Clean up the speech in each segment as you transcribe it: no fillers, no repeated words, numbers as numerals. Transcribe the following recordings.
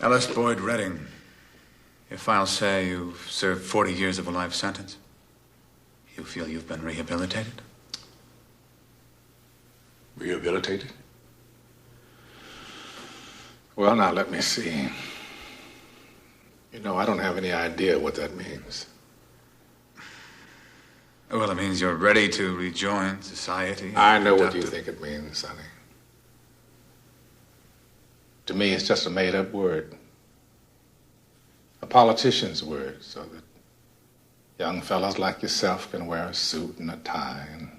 Ellis Boyd Redding. Your files say you've served 40 years of a life sentence. You feel you've been rehabilitated? Rehabilitated? Well, now, let me see. I don't have any idea what that means. Well, it means you're ready to rejoin society. I know what you think it means, Sonny. To me, it's just a made-up word. A politician's word, so that young fellas like yourself can wear a suit and a tie and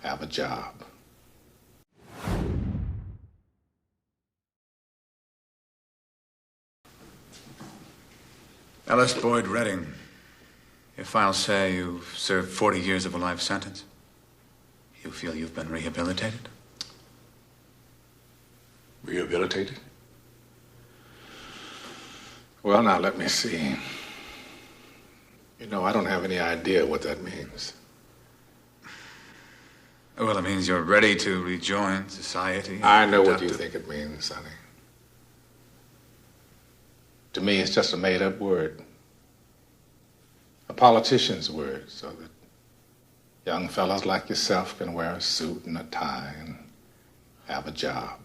have a job. Ellis Boyd Redding. Your files say you've served 40 years of a life sentence. You feel you've been rehabilitated? Rehabilitated? Well, now, let me see. I don't have any idea what that means. Well, it means you're ready to rejoin society. I know what you think it means, Sonny. To me, it's just a made-up word. A politician's word, so that young fellas like yourself can wear a suit and a tie and have a job.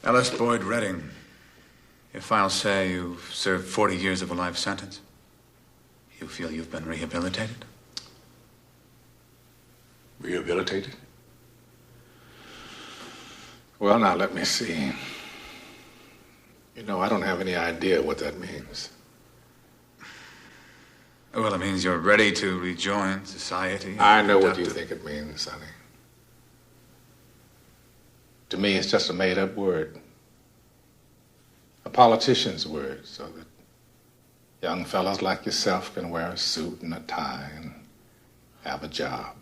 Ellis Boyd Redding. Your files say you've served 40 years of a life sentence. You feel you've been rehabilitated? Rehabilitated? Well, now, let me see. I don't have any idea what that means. Well, it means you're ready to rejoin society. I know what you think it means, Sonny. To me, it's just a made-up word. A politician's word, so that young fellas like yourself can wear a suit and a tie and have a job.